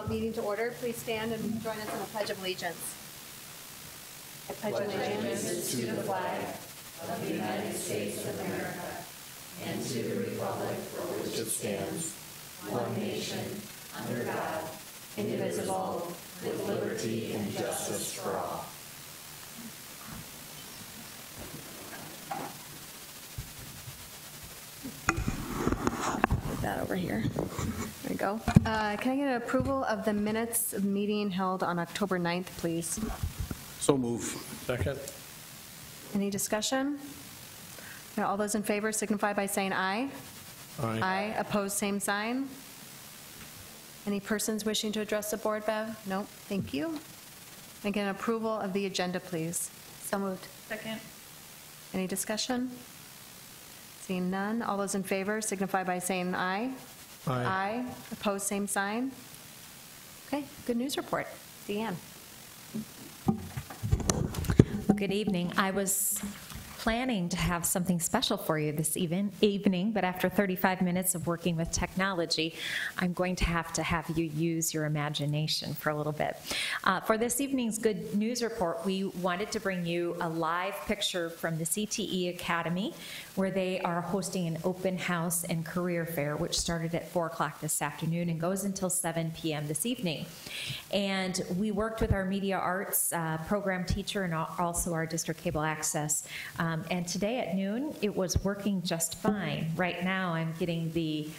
call the meeting to order. Please stand and join us in the Pledge of Allegiance. I pledge allegiance to the flag of the United States of America and to the republic for which it stands, one nation, under God, indivisible, with liberty and justice for all. Put that over here. There we go. Can I get an approval of the minutes of the meeting held on October 9th, please? So move. Second. Any discussion? Now, all those in favor signify by saying aye. Aye. Aye. Opposed, same sign. Any persons wishing to address the board, Bev? Nope. Thank you. Can I get an approval of the agenda, please? So moved. Second. Any discussion? Seeing none, all those in favor signify by saying aye. Aye. Aye. Opposed, same sign. Okay, good news report. Deanne. Good evening. I was planning to have something special for you this evening, but after 35 minutes of working with technology, I'm going to have you use your imagination for a little bit. For this evening's Good News Report, we wanted to bring you a live picture from the CTE Academy, where they are hosting an open house and career fair, which started at 4 o'clock this afternoon and goes until 7 p.m. this evening. And we worked with our media arts program teacher and also our district cable access. And today at noon, it was working just fine. Right now, I'm getting the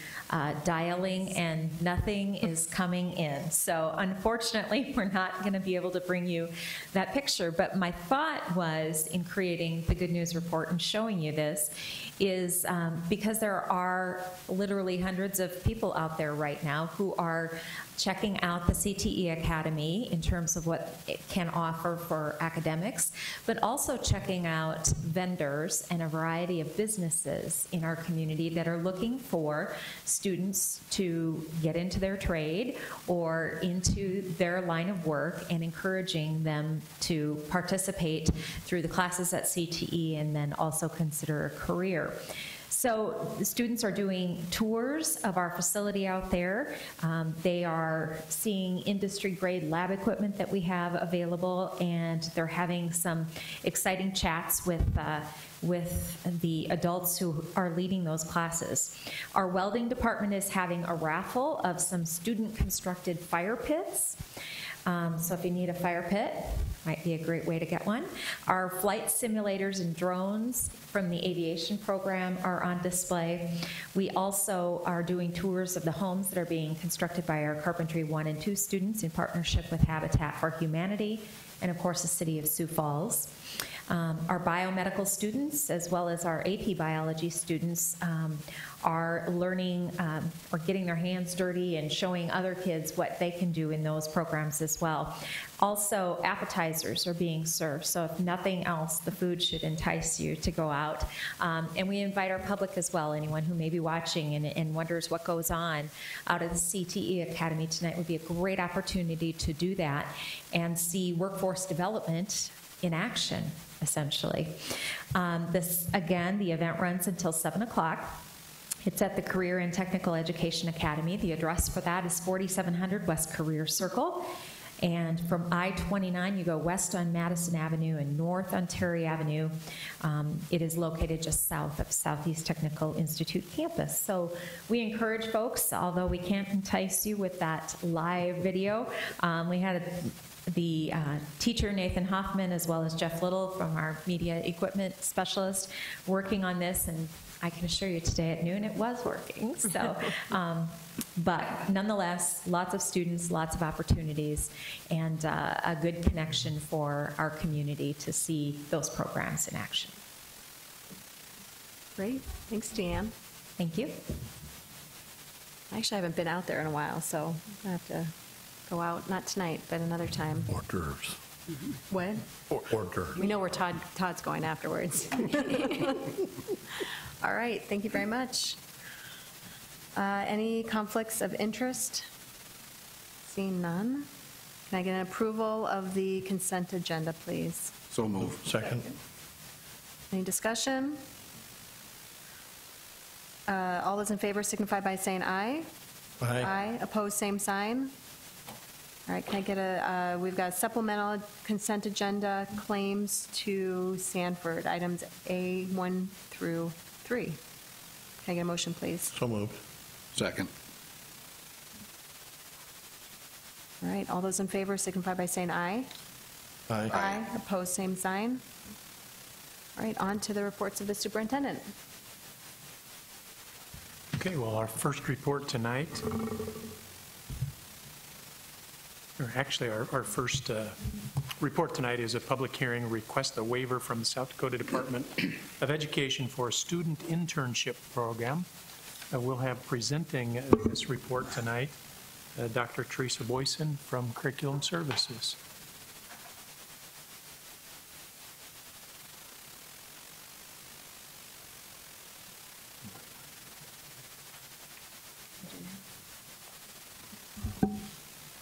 dialing and nothing is coming in. So unfortunately, we're not going to be able to bring you that picture. But my thought was, in creating the Good News Report and showing you this, is because there are literally hundreds of people out there right now who are checking out the CTE Academy in terms of what it can offer for academics, but also checking out vendors and a variety of businesses in our community that are looking for students to get into their trade or into their line of work, and encouraging them to participate through the classes at CTE and then also consider a career. So the students are doing tours of our facility out there. They are seeing industry-grade lab equipment that we have available, and they're having some exciting chats with the adults who are leading those classes. Our welding department is having a raffle of some student-constructed fire pits. So if you need a fire pit, might be a great way to get one. Our flight simulators and drones from the aviation program are on display. We also are doing tours of the homes that are being constructed by our Carpentry 1 and 2 students in partnership with Habitat for Humanity and, of course, the city of Sioux Falls. Our biomedical students, as well as our AP biology students, are learning or getting their hands dirty and showing other kids what they can do in those programs as well. Also, appetizers are being served, so if nothing else, the food should entice you to go out. And we invite our public as well. Anyone who may be watching and wonders what goes on out of the CTE Academy tonight would be a great opportunity to do that and see workforce development in action, essentially. This, again, the event runs until 7 o'clock. It's at the Career and Technical Education Academy. The address for that is 4700 West Career Circle. And from I-29, you go west on Madison Avenue and north on Terry Avenue. It is located just south of Southeast Technical Institute campus. So we encourage folks, although we can't entice you with that live video, we had the teacher, Nathan Hoffman, as well as Jeff Little from our media equipment specialist, working on this, and I can assure you today at noon it was working. So, but nonetheless, lots of students, lots of opportunities, and a good connection for our community to see those programs in action. Great. Thanks, Deanne. Thank you. Actually, I haven't been out there in a while, so I have to go out, not tonight, but another time. Hors d'oeuvres. What? Hors d'oeuvres. We know where Todd's going afterwards. All right, thank you very much. Any conflicts of interest? Seeing none. Can I get an approval of the consent agenda, please? So move. Second. Any discussion? All those in favor signify by saying aye. Aye. Aye. Opposed, same sign. All right, can I get we've got supplemental consent agenda claims to Sanford, items A1 through 3. Can I get a motion, please? So moved. Second. All right, all those in favor signify by saying aye. Aye. Opposed, same sign. All right, on to the reports of the superintendent. Okay, well, our first report tonight, or actually our first report tonight is a public hearing request a waiver from the South Dakota Department of Education for a student internship program. We'll have presenting this report tonight Dr. Teresa Boyson from Curriculum Services.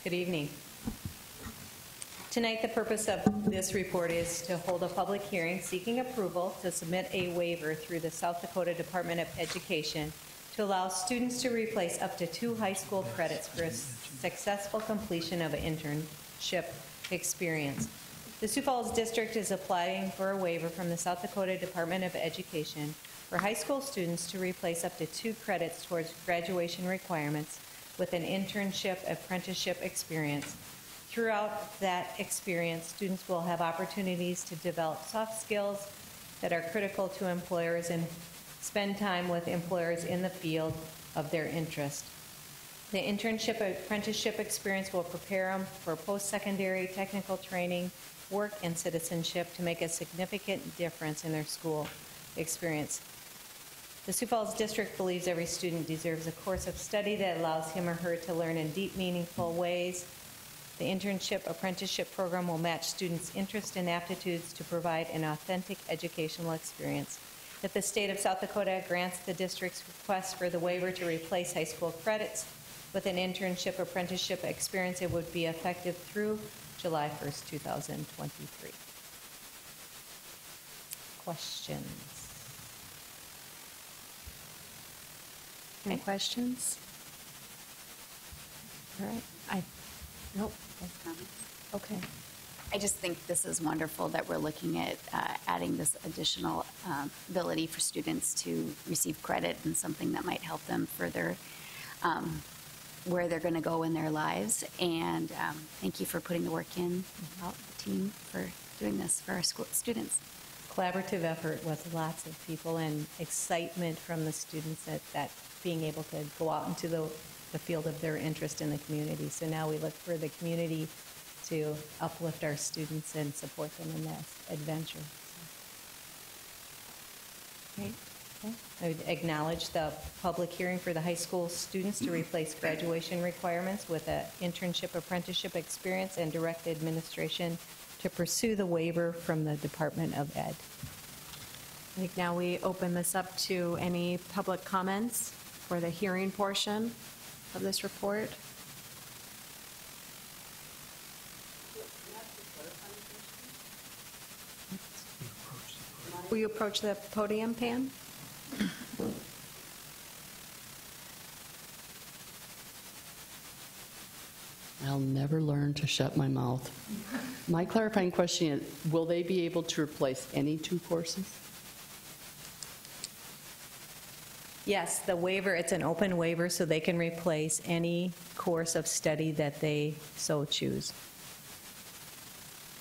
Good evening. Tonight, the purpose of this report is to hold a public hearing seeking approval to submit a waiver through the South Dakota Department of Education to allow students to replace up to 2 high school credits for a successful completion of an internship experience. The Sioux Falls District is applying for a waiver from the South Dakota Department of Education for high school students to replace up to 2 credits towards graduation requirements with an internship apprenticeship experience. Throughout that experience, students will have opportunities to develop soft skills that are critical to employers and spend time with employers in the field of their interest. The internship apprenticeship experience will prepare them for post-secondary technical training, work, and citizenship to make a significant difference in their school experience. The Sioux Falls District believes every student deserves a course of study that allows him or her to learn in deep, meaningful ways. The internship apprenticeship program will match students' interests and aptitudes to provide an authentic educational experience. If the state of South Dakota grants the district's request for the waiver to replace high school credits with an internship apprenticeship experience, it would be effective through July 1st, 2023. Questions? Any questions? All right. Nope. Okay. I just think this is wonderful that we're looking at adding this additional ability for students to receive credit and something that might help them further where they're going to go in their lives. And thank you for putting the work in, the team for doing this for our school students. Collaborative effort with lots of people and excitement from the students at being able to go out into the field of their interest in the community. So now we look for the community to uplift our students and support them in that adventure. Okay. I would acknowledge the public hearing for the high school students to replace graduation requirements with an internship apprenticeship experience and direct administration to pursue the waiver from the Department of Ed. I think now we open this up to any public comments for the hearing portion of this report. Will you approach the podium, Pam? I'll never learn to shut my mouth. My clarifying question is, will they be able to replace any 2 courses? Yes, the waiver, it's an open waiver, so they can replace any course of study that they so choose.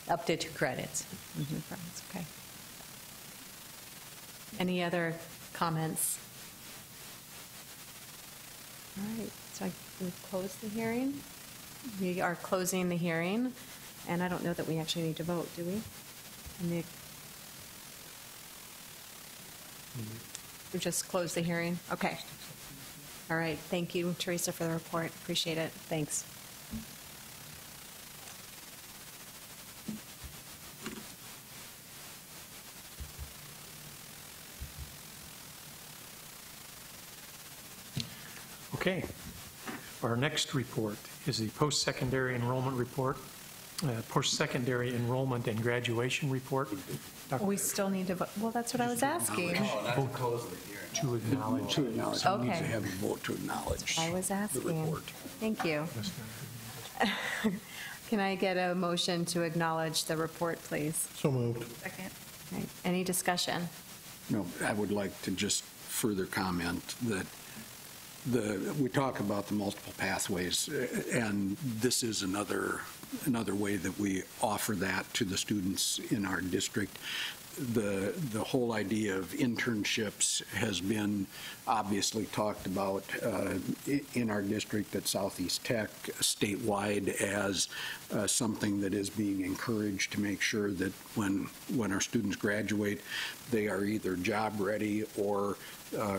Up to 2 credits. Okay. Any other comments? All right, so we've closed the hearing. We are closing the hearing, and I don't know that we actually need to vote, do we? We just closed the hearing? Okay. All right, thank you, Teresa, for the report. Appreciate it. Thanks. Okay. Our next report is the post-secondary enrollment report, post-secondary enrollment and graduation report. We still need to vote. Well, that's what I was asking. To acknowledge. To acknowledge. It needs Okay. to have a vote to acknowledge I was the asking. report. Thank you. Can I get a motion to acknowledge the report, please? So moved. Second. Any discussion? No, I would like to just further comment that we talk about the multiple pathways, and this is another way that we offer that to the students in our district. The whole idea of internships has been obviously talked about in our district at Southeast Tech, statewide, as something that is being encouraged to make sure that when our students graduate, they are either job ready or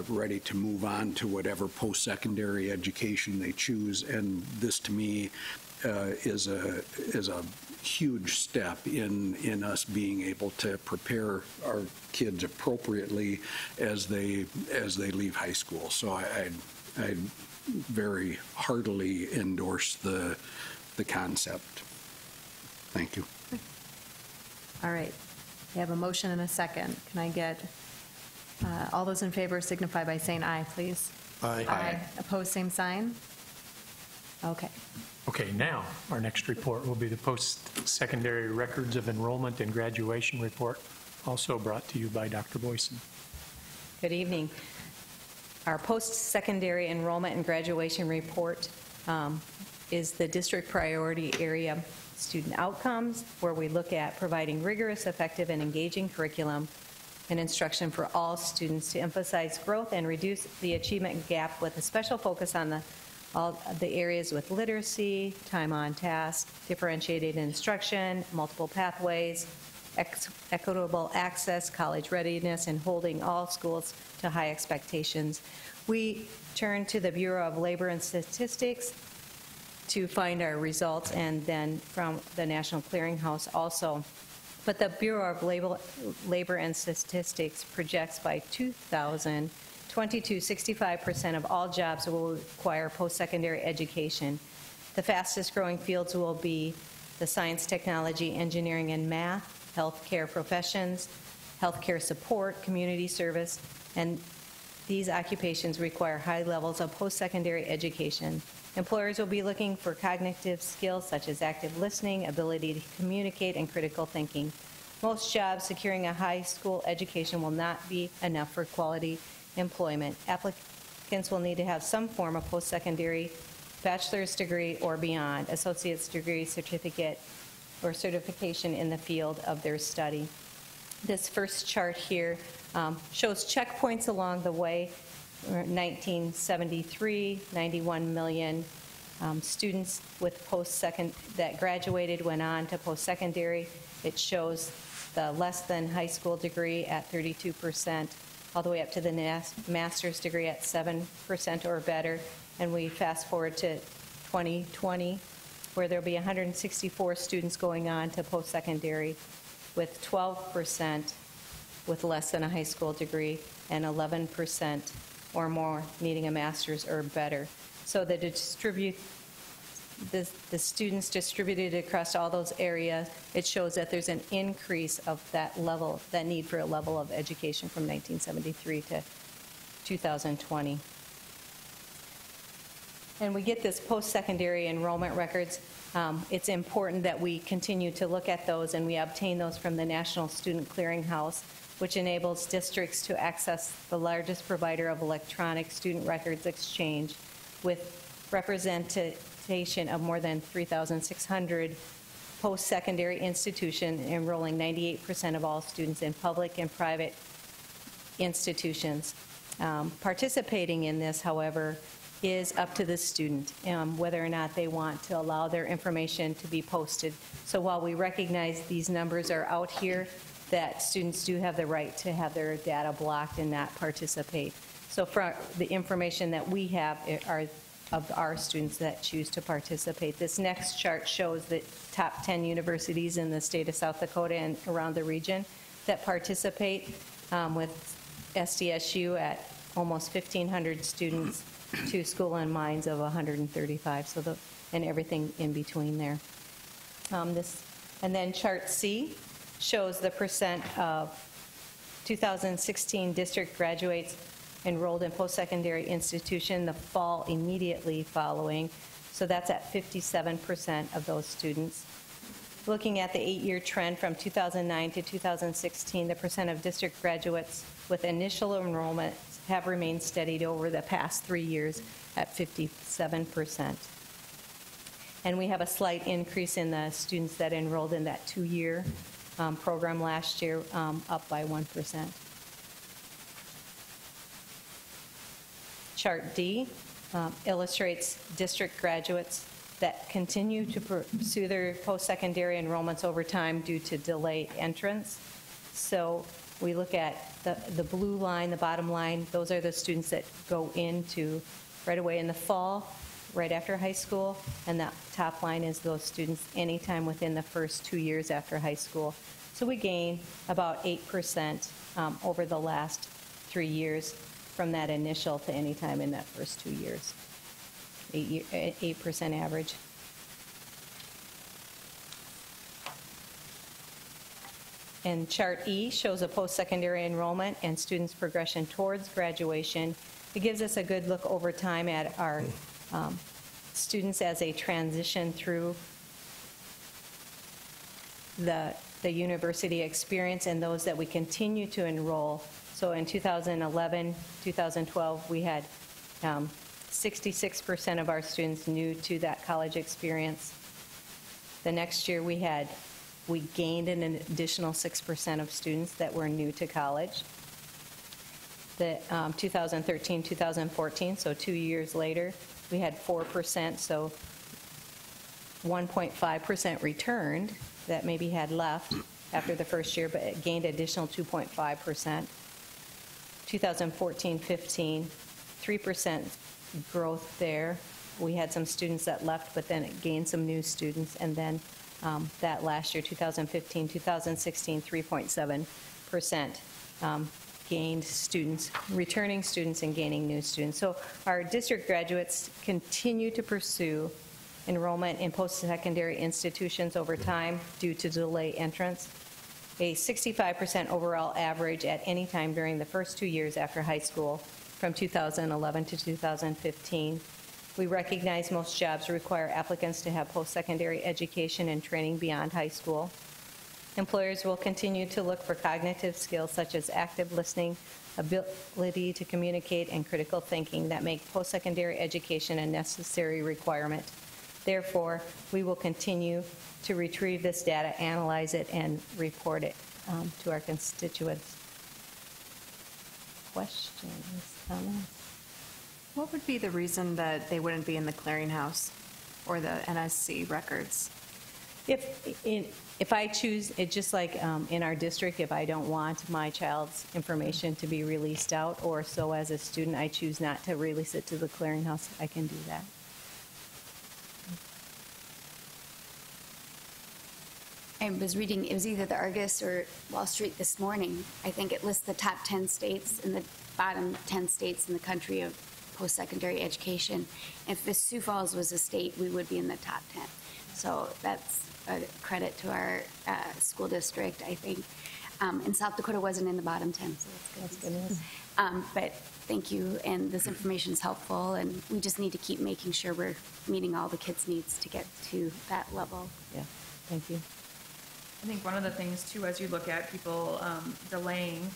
ready to move on to whatever post-secondary education they choose. And this, to me, is a huge step in us being able to prepare our kids appropriately as they leave high school. So I very heartily endorse the concept. Thank you. All right. We have a motion and a second. Can I get, all those in favor signify by saying aye, please. Aye. Opposed, same sign? Okay. Okay, now, our next report will be the Post-Secondary Records of Enrollment and Graduation Report, also brought to you by Dr. Boyson. Good evening. Our post-secondary enrollment and graduation report is the district priority area student outcomes, where we look at providing rigorous, effective, and engaging curriculum and instruction for all students to emphasize growth and reduce the achievement gap, with a special focus on all the areas with literacy, time on task, differentiated instruction, multiple pathways, equitable access, college readiness, and holding all schools to high expectations. We turn to the Bureau of Labor and Statistics to find our results, and then from the National Clearinghouse also. But the Bureau of Labor and Statistics projects by 2022, 65% of all jobs will require post-secondary education. The fastest growing fields will be the science, technology, engineering, and math, healthcare professions, healthcare support, community service, and these occupations require high levels of post-secondary education. Employers will be looking for cognitive skills such as active listening, ability to communicate, and critical thinking. Most jobs securing a high school education will not be enough for quality employment. Applicants will need to have some form of post-secondary bachelor's degree or beyond, associate's degree, certificate, or certification in the field of their study. This first chart here shows checkpoints along the way. 1973, 91 million students with that graduated went on to post-secondary. It shows the less than high school degree at 32%, all the way up to the master's degree at 7% or better. And we fast forward to 2020, where there'll be 164 students going on to post-secondary, with 12% with less than a high school degree and 11% or more needing a master's or better. So the students distributed across all those areas, it shows that there's an increase of that level, that need for a level of education from 1973 to 2020. And we get this post-secondary enrollment records. It's important that we continue to look at those, and we obtain those from the National Student Clearinghouse, which enables districts to access the largest provider of electronic student records exchange, with representation of more than 3,600 post-secondary institutions, enrolling 98% of all students in public and private institutions. Participating in this, however, is up to the student, whether or not they want to allow their information to be posted. So while we recognize these numbers are out here, that students do have the right to have their data blocked and not participate. So for the information that we have are of our students that choose to participate. This next chart shows the top 10 universities in the state of South Dakota and around the region that participate, with SDSU at almost 1,500 students, to School and Mines of 135, so and everything in between there. And then chart C shows the percent of 2016 district graduates enrolled in post-secondary institution the fall immediately following. So that's at 57% of those students. Looking at the 8-year trend from 2009 to 2016, the percent of district graduates with initial enrollment have remained steady over the past 3 years at 57%. And we have a slight increase in the students that enrolled in that 2-year program last year, up by 1%. Chart D illustrates district graduates that continue to pursue their post-secondary enrollments over time due to delayed entrance. So we look at the blue line, the bottom line, those are the students that go into right away in the fall, right after high school, and that top line is those students anytime within the first 2 years after high school. So we gain about 8% over the last 3 years from that initial to any time in that first 2 years. 8% average. And Chart E shows a post-secondary enrollment and students' progression towards graduation. It gives us a good look over time at our students as they transition through the university experience and those that we continue to enroll. So in 2011, 2012, we had 66% of our students new to that college experience. The next year we gained an additional 6% of students that were new to college. The 2013, 2014, so 2 years later, we had 4%, so 1.5% returned that maybe had left after the first year, but it gained additional 2.5%. 2014, 15, 3% growth there. We had some students that left, but then it gained some new students, and then that last year, 2015, 2016, 3.7% gained students, returning students and gaining new students. So our district graduates continue to pursue enrollment in post-secondary institutions over time due to delay entrance. A 65% overall average at any time during the first 2 years after high school from 2011 to 2015. We recognize most jobs require applicants to have post-secondary education and training beyond high school. Employers will continue to look for cognitive skills such as active listening, ability to communicate, and critical thinking that make post-secondary education a necessary requirement. Therefore, we will continue to retrieve this data, analyze it, and report it to our constituents. Questions, comments? What would be the reason that they wouldn't be in the clearinghouse or the NSC records? If I choose, it just like in our district, if I don't want my child's information to be released out, or so as a student I choose not to release it to the clearinghouse, I can do that. I was reading, it was either the Argus or Wall Street this morning. I think it lists the top 10 states and the bottom 10 states in the country of post-secondary education. If the Sioux Falls was a state, we would be in the top 10. So that's a credit to our school district, I think. And South Dakota wasn't in the bottom 10, so that's good. That's good. But thank you, and this information is helpful, and we just need to keep making sure we're meeting all the kids' needs to get to that level. Yeah, thank you. I think one of the things too, as you look at people delaying,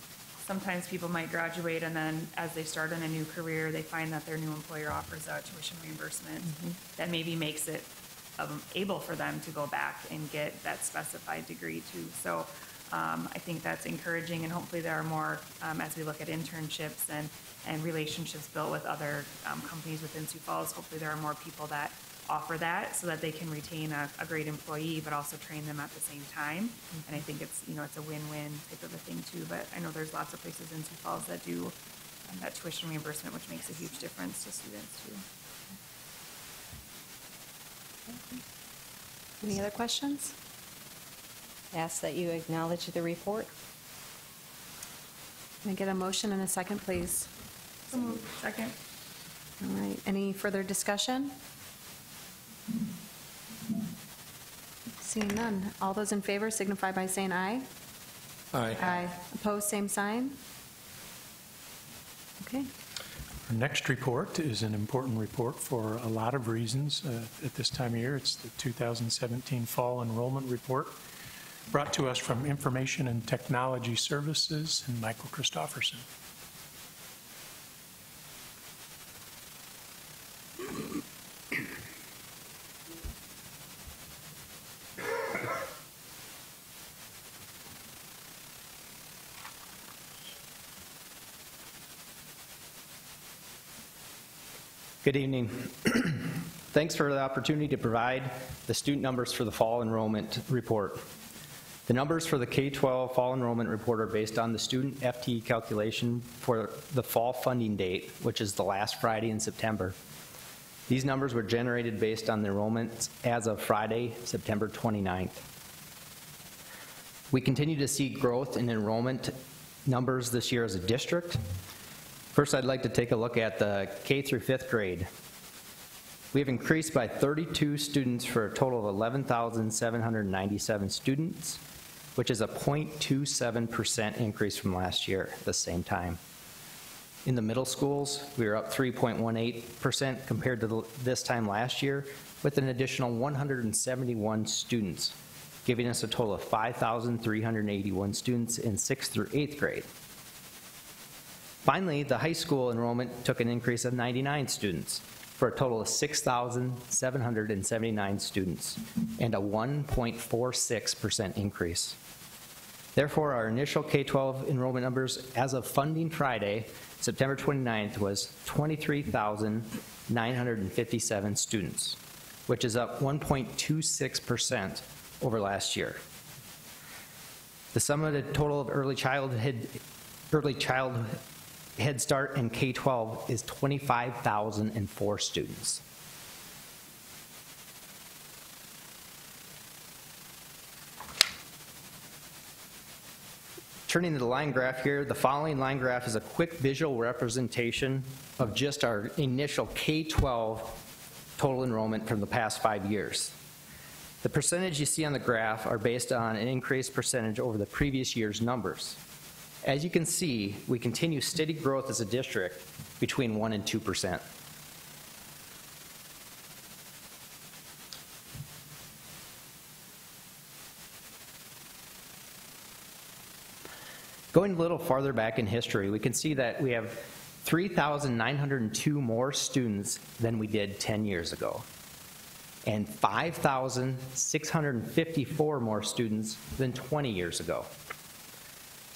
sometimes people might graduate and then as they start in a new career, they find that their new employer offers a tuition reimbursement that maybe makes it able for them to go back and get that specified degree too. So I think that's encouraging, and hopefully there are more as we look at internships and relationships built with other companies within Sioux Falls. Hopefully there are more people that offer that so that they can retain a great employee but also train them at the same time. And I think it's it's a win-win type of a thing too. But I know there's lots of places in Sioux Falls that do that tuition reimbursement, which makes a huge difference to students too. Any other questions? Ask that you acknowledge the report. Can I get a motion and a second, please? So moved. Second. All right. Any further discussion? Seeing none. All those in favor signify by saying aye. Aye. Aye. Opposed, same sign. Okay. Our next report is an important report for a lot of reasons at this time of year. It's the 2017 Fall Enrollment Report, brought to us from Information and Technology Services and Michael Christofferson. Good evening. Thanks for the opportunity to provide the student numbers for the fall enrollment report. The numbers for the K-12 fall enrollment report are based on the student FTE calculation for the fall funding date, which is the last Friday in September. These numbers were generated based on the enrollments as of Friday, September 29th. We continue to see growth in enrollment numbers this year as a district. First, I'd like to take a look at the K through 5th grade. We have increased by 32 students for a total of 11,797 students, which is a 0.27% increase from last year at the same time. In the middle schools, we are up 3.18% compared to this time last year, with an additional 171 students, giving us a total of 5,381 students in 6th through 8th grade. Finally, the high school enrollment took an increase of 99 students for a total of 6,779 students and a 1.46% increase. Therefore, our initial K-12 enrollment numbers as of funding Friday, September 29th, was 23,957 students, which is up 1.26% over last year. The sum of the total of early child Head Start and K-12 is 25,004 students. Turning to the line graph here, the following line graph is a quick visual representation of just our initial K-12 total enrollment from the past 5 years. The percentage you see on the graph are based on an increased percentage over the previous year's numbers. As you can see, we continue steady growth as a district between 1% and 2%. Going a little farther back in history, we can see that we have 3,902 more students than we did 10 years ago, and 5,654 more students than 20 years ago.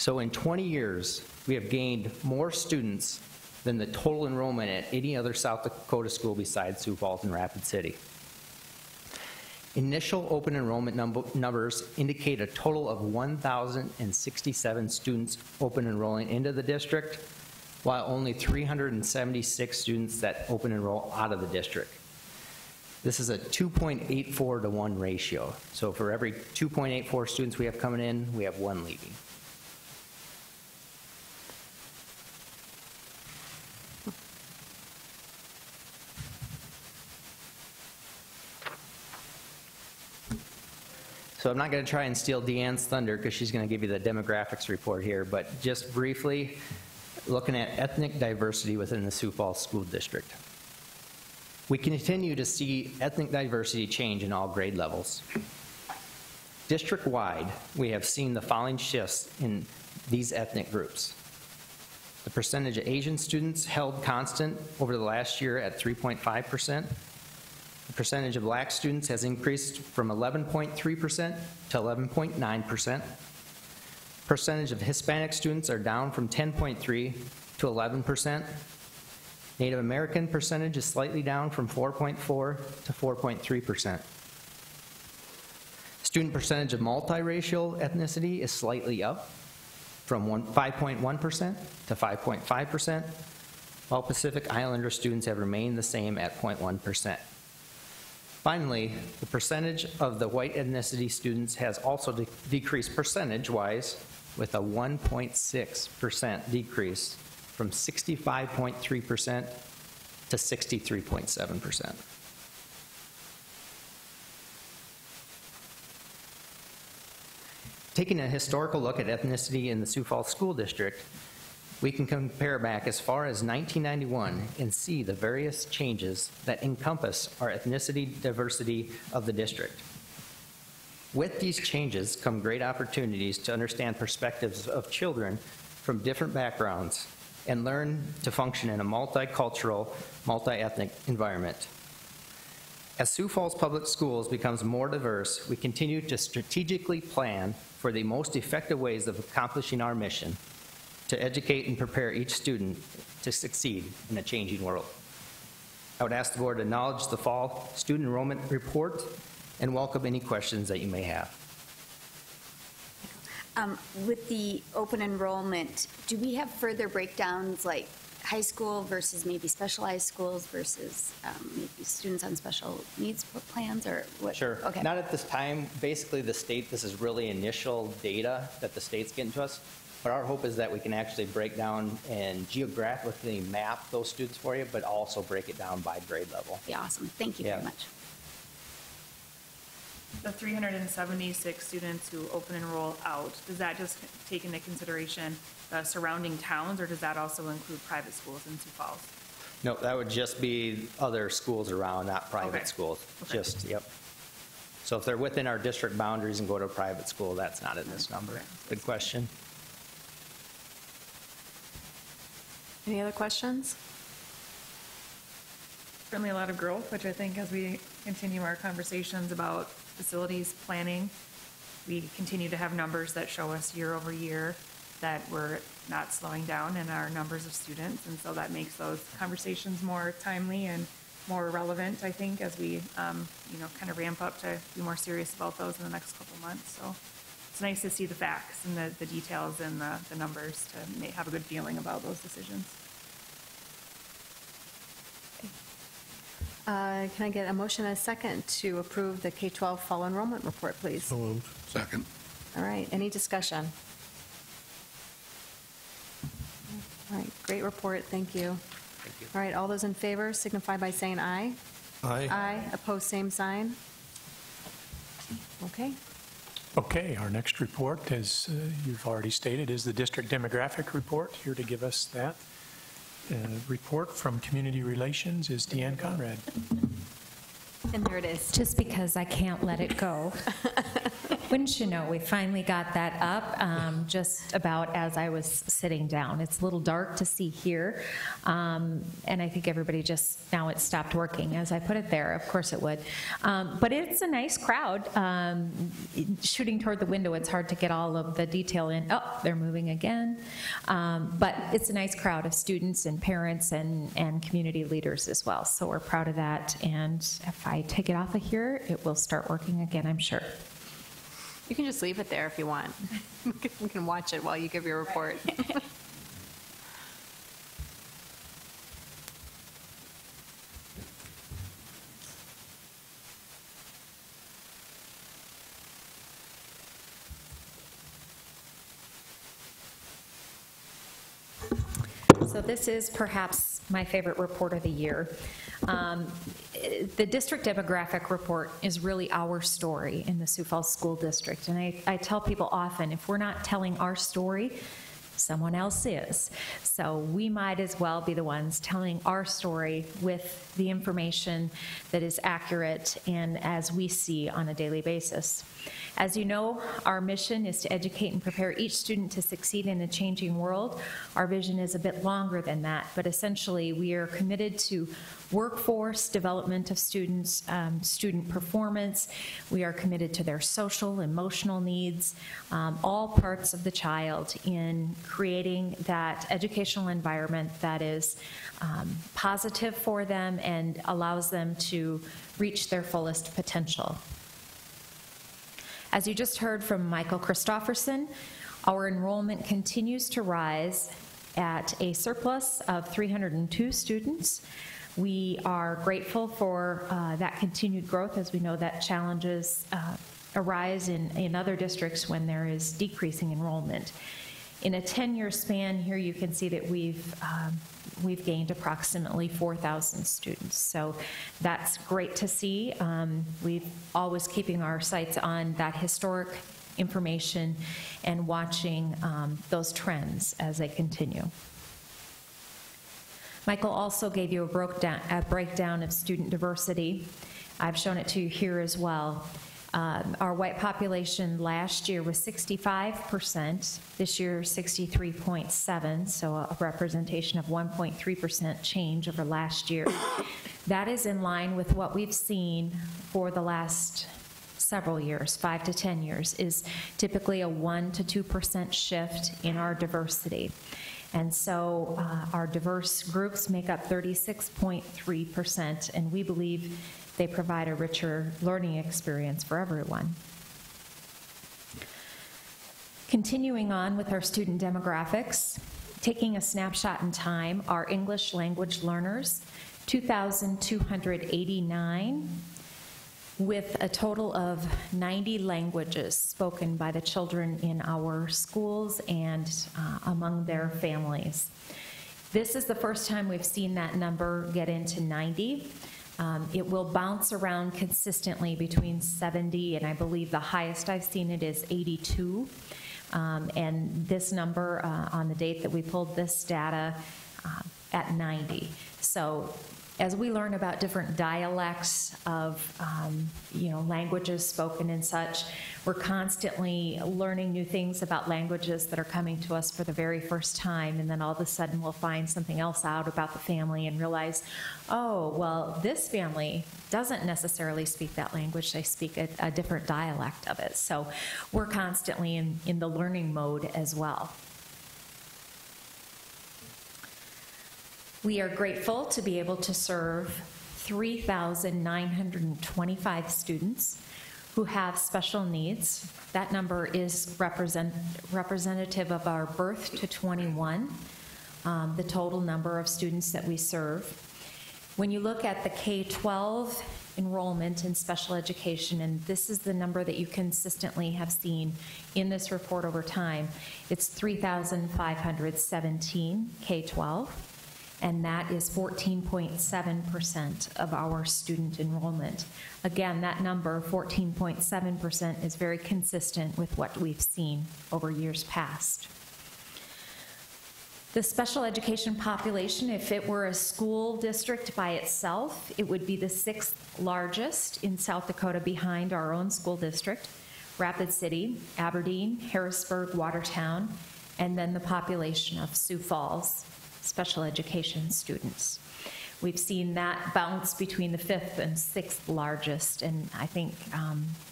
So in 20 years, we have gained more students than the total enrollment at any other South Dakota school besides Sioux Falls and Rapid City. Initial open enrollment numbers indicate a total of 1,067 students open enrolling into the district, while only 376 students that open enroll out of the district. This is a 2.84 to 1 ratio. So for every 2.84 students we have coming in, we have 1 leaving. So I'm not going to try and steal Deanne's thunder because she's going to give you the demographics report here, but just briefly looking at ethnic diversity within the Sioux Falls School District. We continue to see ethnic diversity change in all grade levels. District-wide, we have seen the following shifts in these ethnic groups. The percentage of Asian students held constant over the last year at 3.5%. The percentage of black students has increased from 11.3% to 11.9%. Percentage of Hispanic students are down from 10.3 to 11%. Native American percentage is slightly down from 4.4 to 4.3%. Student percentage of multiracial ethnicity is slightly up from 5.1% to 5.5%, while Pacific Islander students have remained the same at 0.1%. Finally, the percentage of the white ethnicity students has also decreased percentage-wise with a 1.6% decrease from 65.3% to 63.7%. Taking a historical look at ethnicity in the Sioux Falls School District, we can compare back as far as 1991 and see the various changes that encompass our ethnicity diversity of the district. With these changes come great opportunities to understand perspectives of children from different backgrounds and learn to function in a multicultural, multi-ethnic environment. As Sioux Falls Public Schools becomes more diverse, we continue to strategically plan for the most effective ways of accomplishing our mission to educate and prepare each student to succeed in a changing world. I would ask the board to acknowledge the fall student enrollment report and welcome any questions that you may have. With the open enrollment, do we have further breakdowns like high school versus maybe specialized schools versus maybe students on special needs plans or what? Sure. Okay. Not at this time. Basically, the state, this is really initial data that the state's getting to us. But our hope is that we can actually break down and geographically map those students for you, but also break it down by grade level. Be awesome. Thank you Yeah. very much. The 376 students who open enroll out, does that just take into consideration the surrounding towns, or does that also include private schools in Sioux Falls? No, that would just be other schools around, not private Okay. schools. Okay. Just, yep. So if they're within our district boundaries and go to a private school, that's not in this number. Okay. Good question. Any other questions? Certainly a lot of growth, which I think as we continue our conversations about facilities planning, we continue to have numbers that show us year over year that we're not slowing down in our numbers of students. And so that makes those conversations more timely and more relevant, I think, as we, kind of ramp up to be more serious about those in the next couple of months. So it's nice to see the facts and the details and the numbers to have a good feeling about those decisions. Can I get a motion and a second to approve the K-12 fall enrollment report, please? So moved. Second. All right, any discussion? All right, great report, thank you. Thank you. All right, all those in favor signify by saying aye. Aye. Aye, opposed, same sign. Okay, Okay, our next report, as you've already stated, is the district demographic report. Here to give us that report from Community Relations is Deanne Conrad. and there it is. Just because I can't let it go. Wouldn't you know, we finally got that up just about as I was sitting down. It's a little dark to see here, and I think everybody just, now it stopped working as I put it there. Of course it would. But it's a nice crowd. Shooting toward the window, it's hard to get all of the detail in. Oh, they're moving again. But it's a nice crowd of students and parents and community leaders as well. So we're proud of that. And if I take it off of here, it will start working again, I'm sure. You can just leave it there if you want. We can watch it while you give your report. So this is perhaps my favorite report of the year. The district demographic report is really our story in the Sioux Falls School District. And I tell people often, if we're not telling our story, someone else is. So we might as well be the ones telling our story with the information that is accurate and as we see on a daily basis. As you know, our mission is to educate and prepare each student to succeed in a changing world. Our vision is a bit longer than that, but essentially we are committed to workforce development of students, student performance. We are committed to their social, emotional needs, all parts of the child in creating that educational environment that is positive for them and allows them to reach their fullest potential. As you just heard from Michael Christofferson, our enrollment continues to rise at a surplus of 302 students. We are grateful for that continued growth, as we know that challenges arise in other districts when there is decreasing enrollment. In a 10-year span here, you can see that we've gained approximately 4,000 students. So that's great to see. We've always keeping our sights on that historic information and watching those trends as they continue. Michael also gave you a breakdown of student diversity. I've shown it to you here as well. Our white population last year was 65%, this year 63.7%, so a representation of 1.3% change over last year. That is in line with what we've seen for the last several years, 5 to 10 years, is typically a 1 to 2% shift in our diversity. And so our diverse groups make up 36.3%, and we believe they provide a richer learning experience for everyone. Continuing on with our student demographics, taking a snapshot in time, our English language learners, 2,289, with a total of 90 languages spoken by the children in our schools and among their families. This is the first time we've seen that number get into 90. It will bounce around consistently between 70, and I believe the highest I've seen it is 82. And this number on the date that we pulled this data at 90. So as we learn about different dialects of languages spoken and such, we're constantly learning new things about languages that are coming to us for the very first time, and then all of a sudden we'll find something else out about the family and realize, oh, well, this family doesn't necessarily speak that language, they speak a different dialect of it. So we're constantly in the learning mode as well. We are grateful to be able to serve 3,925 students who have special needs. That number is representative of our birth to 21, the total number of students that we serve. When you look at the K-12 enrollment in special education, and this is the number that you consistently have seen in this report over time, it's 3,517 K-12. And that is 14.7% of our student enrollment. Again, that number, 14.7%, is very consistent with what we've seen over years past. The special education population, if it were a school district by itself, it would be the 6th largest in South Dakota behind our own school district, Rapid City, Aberdeen, Harrisburg, Watertown, and then the population of Sioux Falls special education students. We've seen that bounce between the 5th and 6th largest, and I think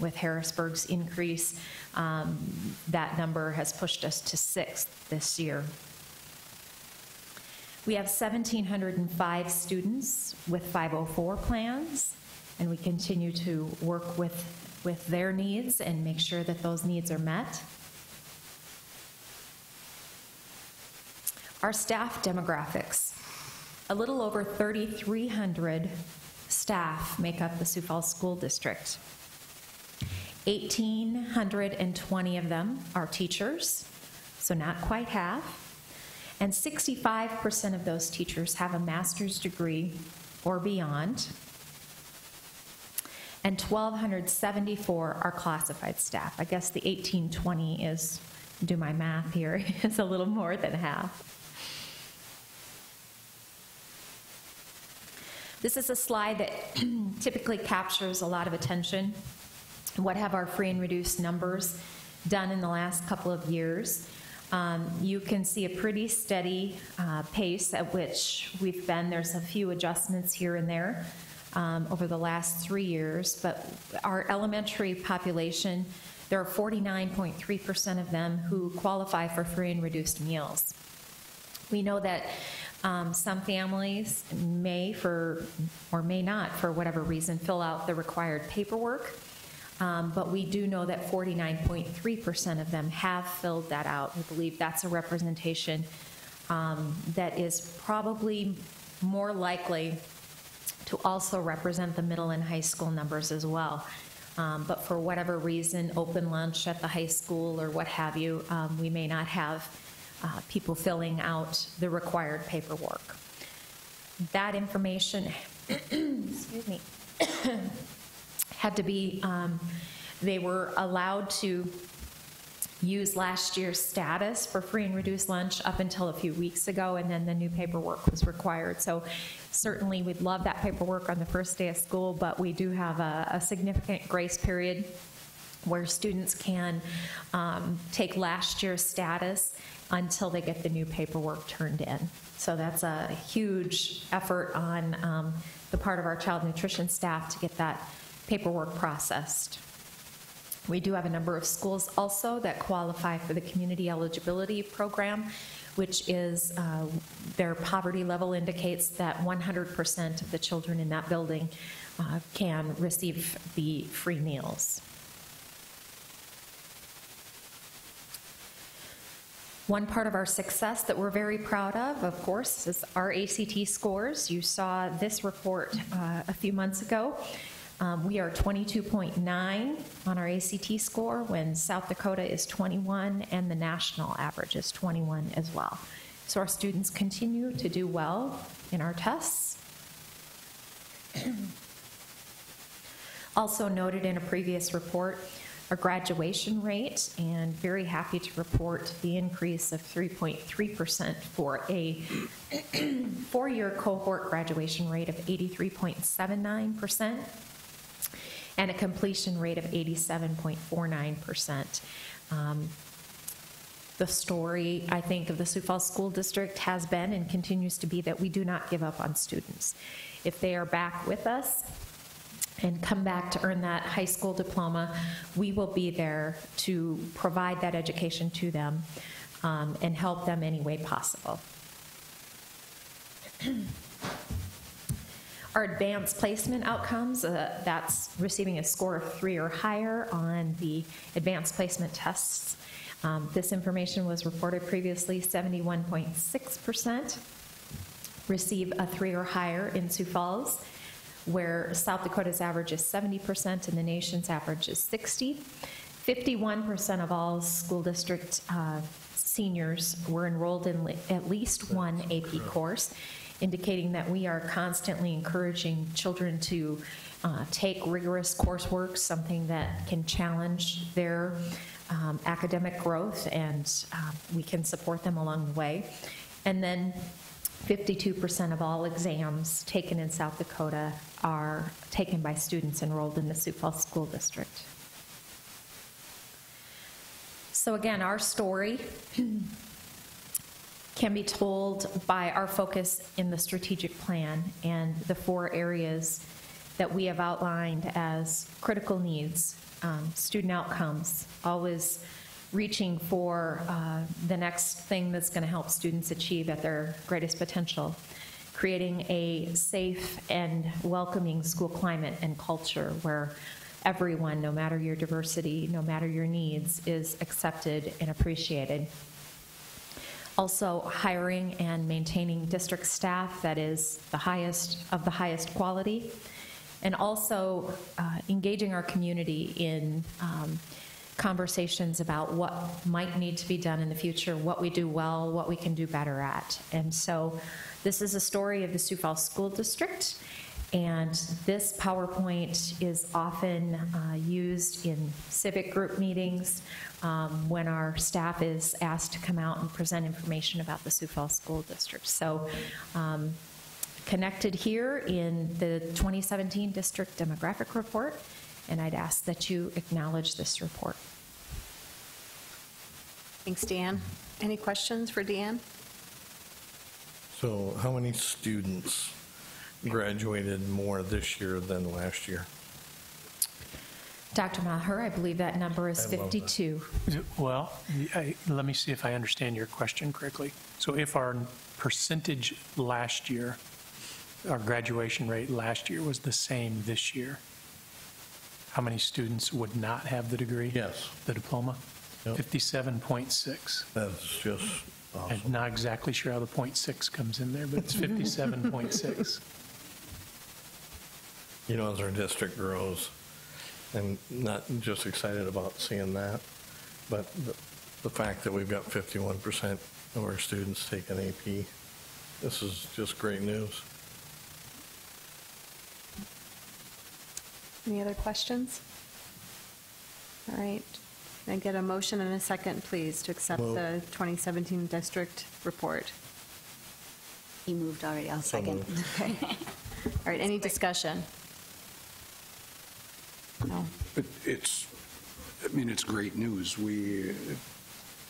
with Harrisburg's increase, that number has pushed us to 6th this year. We have 1,705 students with 504 plans, and we continue to work with their needs and make sure that those needs are met. Our staff demographics. A little over 3,300 staff make up the Sioux Falls School District. 1,820 of them are teachers, so not quite half. And 65% of those teachers have a master's degree or beyond. And 1,274 are classified staff. I guess the 1,820 is, do my math here, is a little more than half. This is a slide that typically captures a lot of attention. What have our free and reduced numbers done in the last couple of years? You can see a pretty steady pace at which we've been. There's a few adjustments here and there over the last 3 years, but our elementary population, there are 49.3% of them who qualify for free and reduced meals. We know that some families may or may not, for whatever reason, fill out the required paperwork, but we do know that 49.3% of them have filled that out. We believe that's a representation that is probably more likely to also represent the middle and high school numbers as well. But for whatever reason, open lunch at the high school or what have you, we may not have people filling out the required paperwork. That information, excuse me, had to be, they were allowed to use last year's status for free and reduced lunch up until a few weeks ago, and then the new paperwork was required. So certainly we'd love that paperwork on the first day of school, but we do have a significant grace period where students can take last year's status until they get the new paperwork turned in. So that's a huge effort on the part of our child nutrition staff to get that paperwork processed. We do have a number of schools also that qualify for the community eligibility program, which is their poverty level indicates that 100% of the children in that building can receive the free meals. One part of our success that we're very proud of course, is our ACT scores. You saw this report a few months ago. We are 22.9 on our ACT score when South Dakota is 21 and the national average is 21 as well. So our students continue to do well in our tests. Also noted in a previous report, our graduation rate, and very happy to report the increase of 3.3% for a four-year cohort graduation rate of 83.79%. and a completion rate of 87.49%. The story, I think, of the Sioux Falls School District has been and continues to be that we do not give up on students. If they are back with us and come back to earn that high school diploma, we will be there to provide that education to them and help them any way possible. Our advanced placement outcomes, that's receiving a score of 3 or higher on the advanced placement tests. This information was reported previously. 71.6% receive a 3 or higher in Sioux Falls, where South Dakota's average is 70% and the nation's average is 60%. 51% of all school district seniors were enrolled in at least one AP course, indicating that we are constantly encouraging children to take rigorous coursework, something that can challenge their academic growth, and we can support them along the way. And then 52% of all exams taken in South Dakota are taken by students enrolled in the Sioux Falls School District. So again, our story can be told by our focus in the strategic plan and the 4 areas that we have outlined as critical needs, student outcomes, always reaching for the next thing that's going to help students achieve at their greatest potential, creating a safe and welcoming school climate and culture where everyone, no matter your diversity, no matter your needs, is accepted and appreciated. Also, hiring and maintaining district staff that is the highest of the highest quality, and also engaging our community in conversations about what might need to be done in the future, what we do well, what we can do better at. And so this is a story of the Sioux Falls School District, and this PowerPoint is often used in civic group meetings when our staff is asked to come out and present information about the Sioux Falls School District. So connected here in the 2017 District Demographic Report, and I'd ask that you acknowledge this report. Thanks, Dan. Any questions for Dan? So how many students graduated more this year than last year? Dr. Maher, I believe that number is I love that. 52. Well, let me see if I understand your question correctly. So if our percentage last year, our graduation rate last year was the same this year, how many students would not have the degree? Yes. The diploma? Yep. 57.6. That's just I'm awesome. not exactly sure how the .6 comes in there, but it's 57.6. You know, as our district grows, I'm not just excited about seeing that, but the fact that we've got 51% of our students take an AP, this is just great news. Any other questions? All right. Can I get a motion and a second, please, to accept Move. the 2017 district report? He moved already, I'll So second. Okay. All right, any discussion? No. It's great news.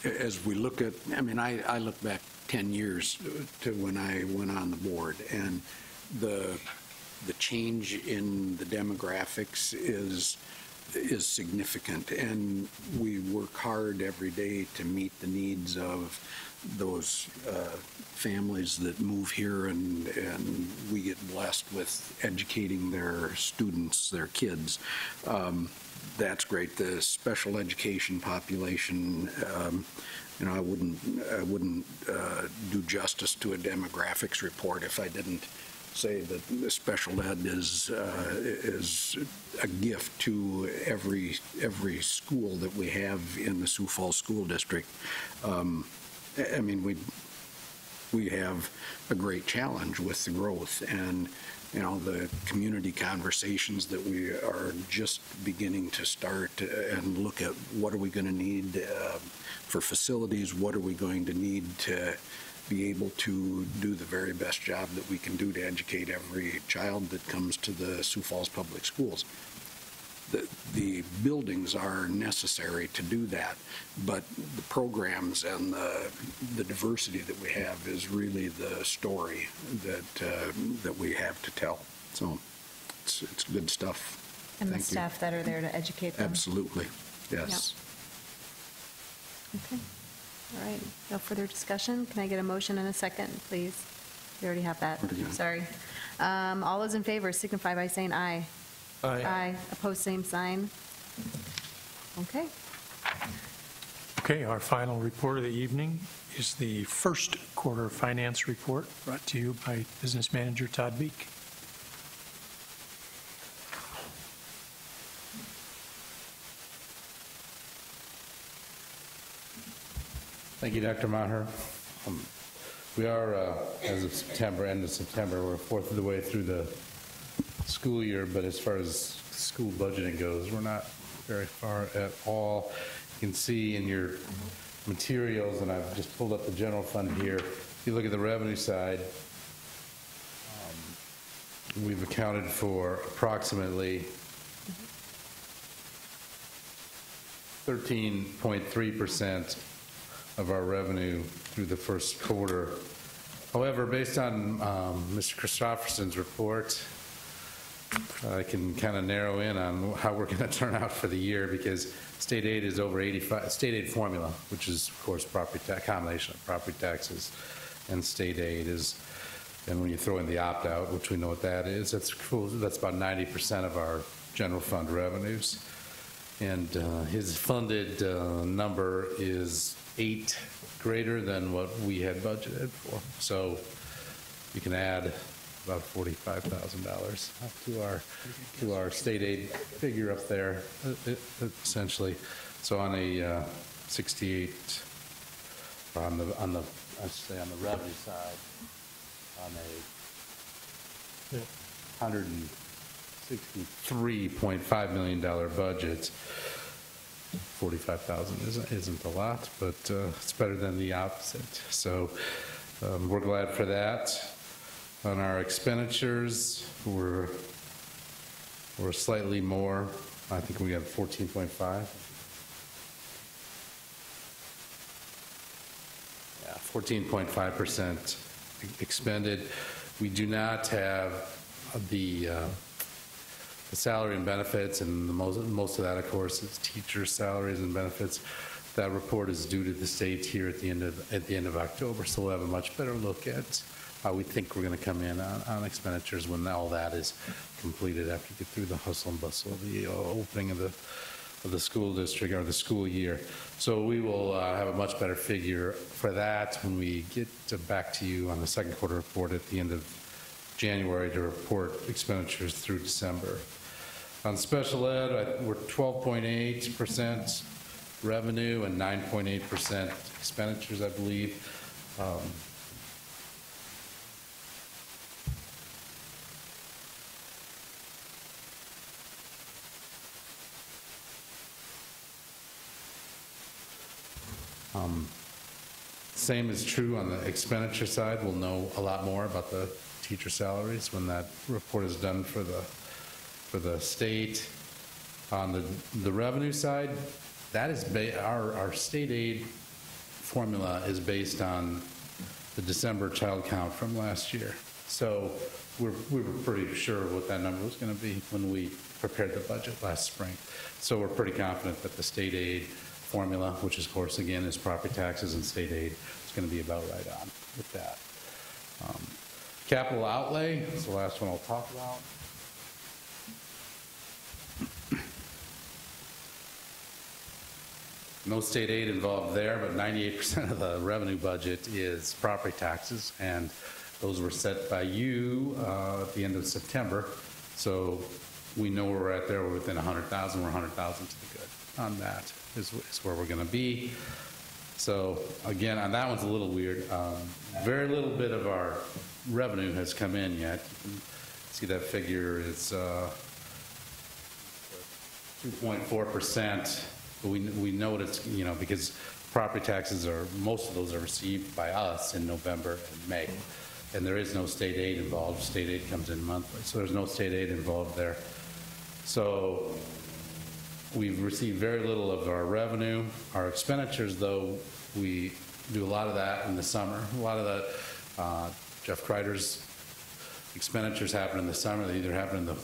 As we look at, I look back 10 years to when I went on the board, and the change in the demographics is significant, and we work hard every day to meet the needs of those families that move here, and we get blessed with educating their students, their kids. That's great. The special education population, I wouldn't do justice to a demographics report if I didn't say that the special ed is a gift to every school that we have in the Sioux Falls School District. We have a great challenge with the growth, and the community conversations that we are just beginning to start and look at what are we going to need for facilities, what are we going to need to be able to do the very best job that we can do to educate every child that comes to the Sioux Falls Public Schools. The buildings are necessary to do that, but the programs and the diversity that we have is really the story that we have to tell. So it's good stuff. And the Thank you. staff that are there to educate them. Absolutely, yes. Okay. All right, no further discussion. Can I get a motion and a second, please? We already have that. Already got it. Sorry. All those in favor signify by saying aye. Aye. Opposed, same sign. Okay. Okay, our final report of the evening is the first quarter finance report brought to you by Business Manager Todd Beek. Thank you, Dr. Maher. We are, as of September, end of September, we're a fourth of the way through the school year, but as far as school budgeting goes, we're not very far at all. You can see in your materials, and I've just pulled up the general fund here, if you look at the revenue side, we've accounted for approximately 13.3% of our revenue through the first quarter. However, based on Mr. Christopherson's report, I can kind of narrow in on how we're going to turn out for the year, because state aid is over 85, state aid formula, which is, of course, property tax, combination of property taxes and state aid is, and when you throw in the opt-out, which we know what that is, that's cool, that's about 90% of our general fund revenues. And his funded number is 8 greater than what we had budgeted for. So you can add about $45,000 to our state aid figure up there, essentially. So on a 68, or on the I'd say on the revenue side, on a $163.5 million budget, 45,000 isn't a lot, but it's better than the opposite. So we're glad for that. On our expenditures, we're slightly more. I think we got 14.5. Yeah, 14.5% expended. We do not have the salary and benefits, and most of that, of course, is teacher salaries and benefits. That report is due to the state here at the end of October, so we'll have a much better look at how we think we're going to come in on expenditures when all that is completed, after you get through the hustle and bustle of the opening of the school district or the school year. So we will have a much better figure for that when we get back to you on the second quarter report at the end of January to report expenditures through December. On special ed, we're 12.8% revenue and 9.8% expenditures, I believe. Same is true on the expenditure side. We'll know a lot more about the teacher salaries when that report is done for the state. On the revenue side, that is our state aid formula is based on the December child count from last year. So we were pretty sure what that number was going to be when we prepared the budget last spring. So we're pretty confident that the state aid formula, which of course again is property taxes and state aid, is going to be about right on with that. Capital outlay is the last one I'll talk about. No state aid involved there, but 98% of the revenue budget is property taxes, and those were set by you at the end of September. So we know where we're at there. We're within 100,000. We're 100,000 to the good on that is where we're going to be. So again, on that one's a little weird. Very little bit of our revenue has come in yet. You can see that figure is 2.4%. But we know it's, because property taxes most of those are received by us in November and May. And there is no state aid involved. State aid comes in monthly. So there's no state aid involved there. So we've received very little of our revenue. Our expenditures, though, we do a lot of that in the summer. A lot of the Jeff Kreider's expenditures happen in the summer. They either happen in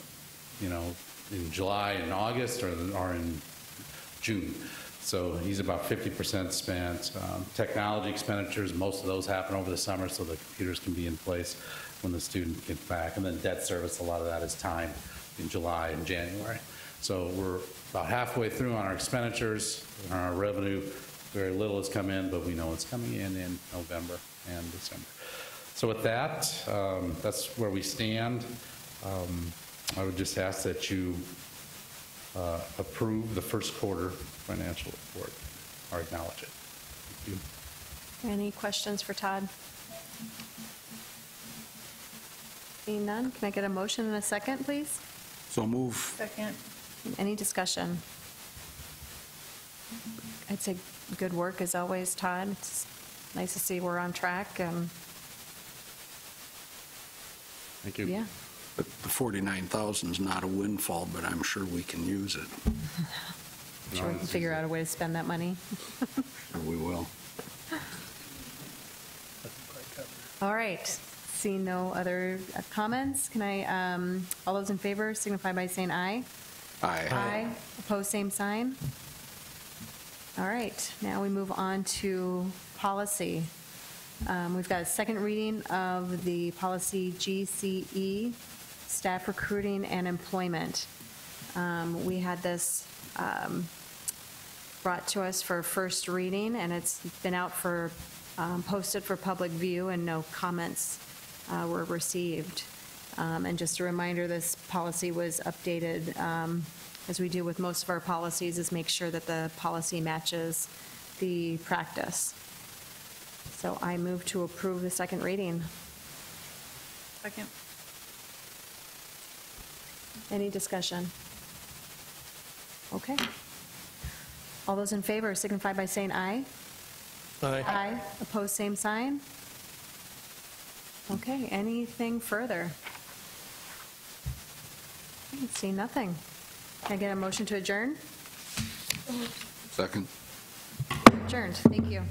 in July and August or in June. So he's about 50% spent. Technology expenditures, most of those happen over the summer so the computers can be in place when the student gets back. And then debt service, a lot of that is timed in July and January. So we're about halfway through on our expenditures. On our revenue, very little has come in, but we know it's coming in November and December. So with that, that's where we stand. I would just ask that you approve the first quarter financial report or acknowledge it. Thank you. Any questions for Todd? Seeing none, can I get a motion and a second, please? So move. Second. Any discussion? I'd say good work as always, Todd. It's nice to see we're on track. Thank you. Yeah. But the 49,000 is not a windfall, but I'm sure we can use it. Sure, we can figure out a way to spend that money. Or we will. All right. Seeing no other comments, can I, all those in favor signify by saying aye. Aye. Aye. Opposed, same sign. All right, now we move on to policy. We've got a second reading of the policy GCE, staff recruiting and employment. We had this brought to us for first reading, and it's been out for, posted for public view, and no comments were received. And just a reminder, this policy was updated, as we do with most of our policies, is make sure that the policy matches the practice. So I move to approve the second reading. Second. Any discussion? Okay. All those in favor signify by saying aye. Aye. Aye. Opposed, same sign. Okay, anything further? I see nothing. Can I get a motion to adjourn? Second. Adjourned. Thank you.